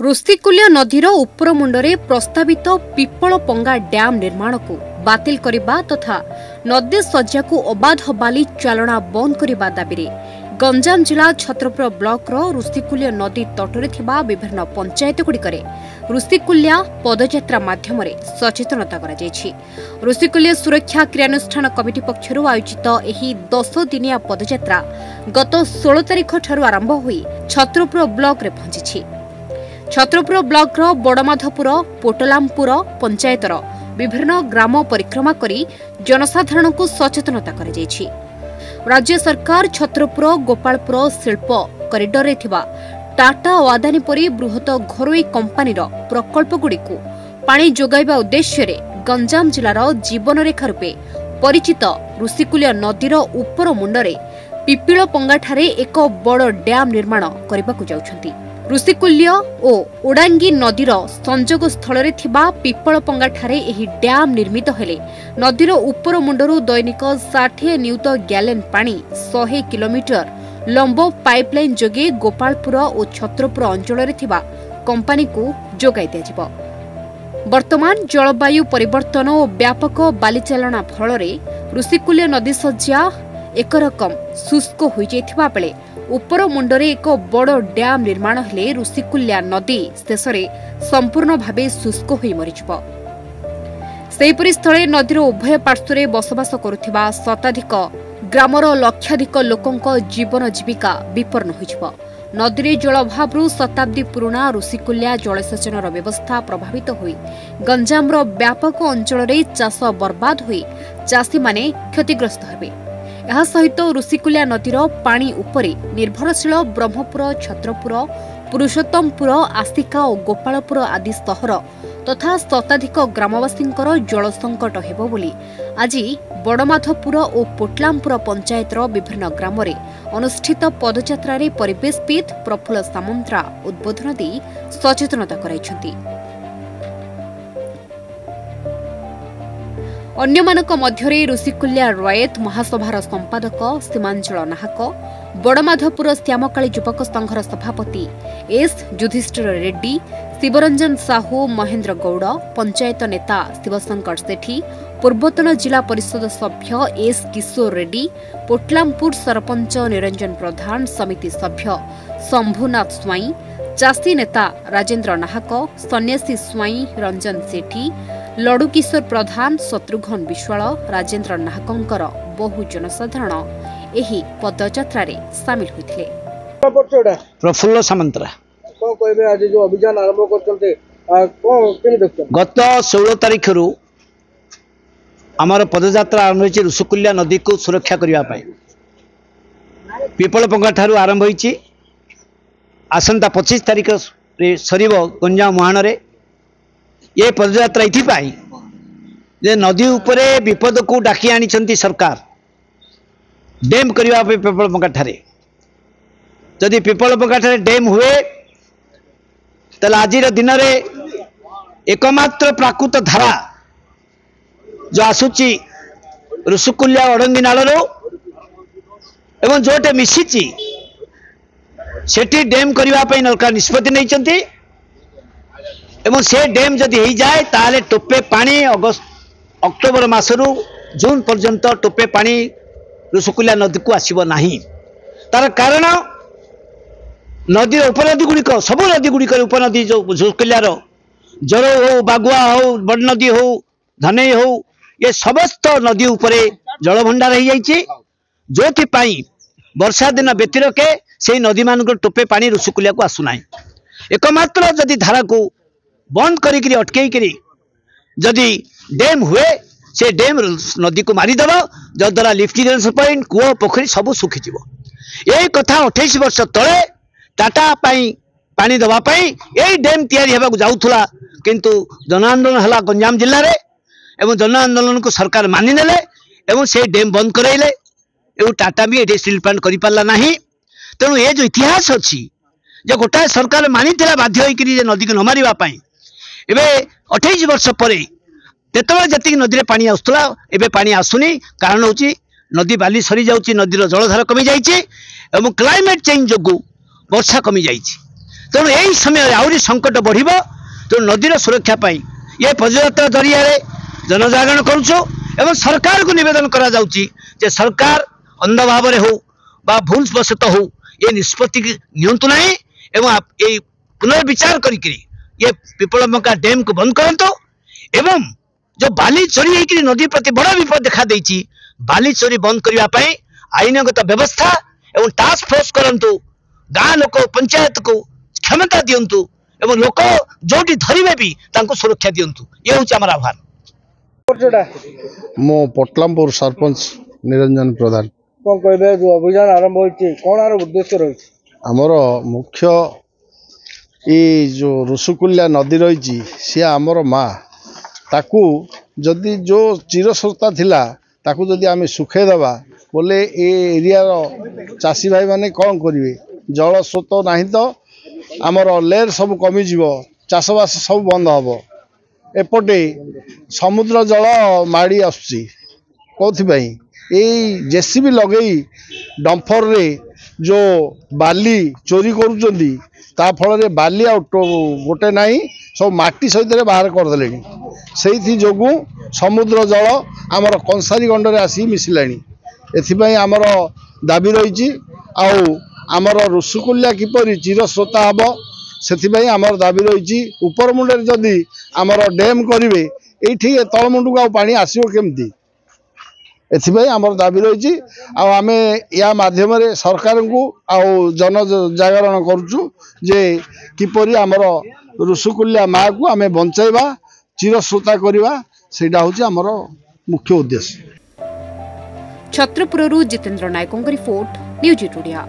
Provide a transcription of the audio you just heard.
ऋषिकुल्य नदीर उपरमुंडरे प्रस्तावित पिपलपंगा डैम निर्माण को बातिल करने तथा नदी सज्जा को अबाध बाली चालना बंद करने दाबी गंजाम जिला छत्रपुर ब्लॉक ऋषिकुल्य नदी तटरे थिबा विभिन्न पंचायत गुड़िकरे ऋषिकुल्य पदयात्रा माध्यम सचेतनता ऋषिकुल्य सुरक्षा क्रियानुष्ठान कमिटी पक्षर आयोजित एही 10 दिनिया पदयात्रा गत 16 तारिख ठारू आरंभ होई छत्रपुर ब्लॉक रे पहुंची। छत्रपुर ब्लॉक बड़माधपुर पोटलामपुर पंचायतर विभिन्न ग्राम परिक्रमा करी जनसाधारण को सचेतनता कर राज्य सरकार छत्रपुर गोपालपुर शिल्प कॉरिडोर रे थिबा टाटा और अदानी परी बृहत घरोई कंपानीर प्रकल्पगुड़िक पानी जोगाइबा उद्देश्य रे गंजाम जिलार जीवन रेखा रूपे परिचित ऋषिकुल्य नदीर उपर मुंडरे पिपिलपंगाठारे एक बड़ डैम निर्माण करबाकु जाउछंती। ऋषिकुल्य और ओडांगी नदीर संजोग स्थल पिपलपंगाठारे एही डैम निर्मित हेले नदीर उपर मुंडरू दैनिक 60 नियुत गैलन पानी 100 किलोमीटर लंब पाइपलाइन जोगे गोपालपुर और छत्रपुर अंचल कंपानी को जोगाई दिया। वर्तमान जलवायु परिवर्तन और व्यापक बालीचालना फल ऋषिकुल्य नदी सज्जा एक रकम शुष्क हो जाइथिबा बेले उपर मुंडरे एक बड़ डैम निर्माण हेले ऋषिकुल्य नदी शेष संपूर्ण भावे शुष्क हो मरीजिबो। सेहिपरि स्थले नदीर उभय पार्श्वरे बसवास करुथिबा शताधिक ग्रामर लक्षाधिक लोकंक जीवन जीविका विपन्न होइजिबो। नदीरे जलाभावरु शताब्दी पुराणा ऋषिकुल्य जलसेचन व्यवस्था प्रभावित होई गंजामर व्यापक अंचल चाष बर्बाद होई चाषी माने क्षतिग्रस्त हेबे। यह सहित ऋषिकुल्य नदीर पानी उपरे निर्भरशील ब्रह्मपुर छत्रपुर पुरुषोत्तमपुर आसिका और गोपालपुर आदि सहर तथा शताधिक ग्रामवासी जल संकट हेबो बोली आज बड़माधपुर और पोटलामपुर पंचायतर विभिन्न ग्राम अनुष्ठित पदयात्रा परिवेशविद प्रफुल्ल सामंतरा उद्बोधन दे सचेतनता कराइछंती। अन्यमानक मध्यरे ऋषिकुल्य रयत महासभार संपादक सीमांचल नाहक बड़माधपुर श्यामकाली युवक संघर सभापति एस युधिष्ठिर रेड्डी शिवरंजन साहू महेंद्र गौड़ पंचायत नेता शिवशंकर सेठी पूर्वतन जिला परिषद सभ्य एस किशोर रेड्डी पोटलामपुर सरपंच निरंजन प्रधान समिति सभ्य शंभुनाथ स्वाई चाषी नेता राजेन्द्र नाहक सन्यासी स्वाई रंजन सेठी लडू किशोर प्रधान शत्रुघ्न विश्वाल राजेन्द्र नाहकंकर बहु जनसाधारण एही पदयात्रा रे शामिल होइथिले। प्रफुल्ल सामंतरा आज जो अभियान आरंभ करते गत 16 तारिख रु आमर पदयात्रा आरंभ होइछि ऋषिकुल्य नदी को सुरक्षा करिवा पाई पिपलपंगा ठारू आरंभ होइछि आसंता 25 तारिख रे सरीबो गंजाम मुहाण रे ये पदयात्रा इथिपाई जे नदी उपरे विपद को डाकी आनी सरकार डैम करने पिपलपंगा ठारे जदि पिपलपंगा ठारे डैम हुए ताले आज दिन में एकमात्र प्राकृत धारा जो आसूची ऋषिकुल्य ओडंगी नालरो एवं जोटे मिसिची सेठी डैम करने सरकार निष्पत्ति नहीं एवं से डैम जदि हो जाए ताले टोपे पानी अक्टोबर मासरू जून पर्यंत टोपे पानी ऋषिकुल्य नदी को आसीब नहीं। तार कारण नदी उपनदी गुड़िक सब नदी गुड़िक उपनदी जो ऋषिकुल्यार जरो हो बागुआ हो बड़ नदी हो धनई हो ये समस्त नदी उपरे जल भंडार हो जाइए जो वर्षा दिन व्यतिरके से नदी मान टोपे पानी ऋषिकुल्या को आसुना। एकमात्र जदि धारा को बंद करी अटकई जदि डैम हुए से डैम नदी को मारिदेव जद्वारा लिफ्ट इरिगेशन पॉइंट कूह पोखरी सब सुखीज। यही कथा 28 वर्ष तले टाटा पानी दवाई यही डैम या जाऊला किंतु जन आंदोलन है गंजाम जिले में एवं जन आंदोलन को सरकार मानिने एवं से डैम बंद कराइले एवं टाटा भी ये स्टील प्लांट कर पारा ना। तेणु ये जो इतिहास अच्छी जो गोटाए सरकार मानी बाध्य होकर नदी को न मारे एवं 28 वर्ष पर जी नदी में पानी आसला एवं पानी आसुनी कारण हूँ नदी बाली सरी जाऊँगी नदीर जलधार कमी जाइए क्लाइमेट चेंज जो वर्षा कमी जाइए तेणु यही समय आहरी संकट बढ़ तेणु नदीर सुरक्षा पाई ये पदयात्रा जरिया जनजागरण करुचु एवं सरकार को निवेदन करा जाउची जे सरकार अंध भाव हो बा भूल वशत हो ये निष्पत्ति नियंतु नहीं एवं ये पुनर्विचार करी ये पिपलपंका डैम को बंद करंतु एवं जो बाली चोरी होकर नदी प्रति बड़ा विपद देखा देछि बाली चोरी बंद करने आईनगत व्यवस्था एवं टास्क फोर्स करंतु गाँ लोक पंचायत को क्षमता दिंतु एवं लोक जोटी धरवे भी तांको सुरक्षा दिंतु ये हूँ आम आह्वान मो पटलामपुर सरपंच निरंजन प्रधान कौन कहे जो अभियान आरंभ होती कौन आर उद्देश्य रही आमर मुख्य ये जो ऋषिकुल्या नदी रही सी आमर माँ ताकू जदि जो चिरस्रोता थिला ताकू जदि आम सुखेदबा बोले ए एरियार चाषी भाई माने कौन करेंगे जल स्रोत ना तो आमर लेर सब कमिज चाषबास सब बंद हम एपटे समुद्र जल माड़ी आसुची कौथिपाई जेसीबी लगे डंफर रे जो बाली चोरी करुचंदी ता फल रे बाली गोटे नहीं सब माटी सहित बाहर करदे से जोगु समुद्र जल आमर कंसारी गंडरे आसी मिसिलानी एथिपाई आमर दाबी रही आमर ऋषिकुल्या किपरि चिरस्रोता हम से आमर दाबी रही उपर मुंडे जदि आमर डैम करेंगे ये तलमुंड को पानी आसो केमती एथिपाई आमर दाबी रही आम या माध्यम सरकार को जन जागरण करुचु जे किपरि आमर ऋषिकुल्या माँ को आम बंचाइबा चिरस्रोता करवा सेटा हूँ आमर मुख्य उद्देश्य। छत्रपुररू जितेन्द्र नायकों रिपोर्ट न्यूज टुडिया।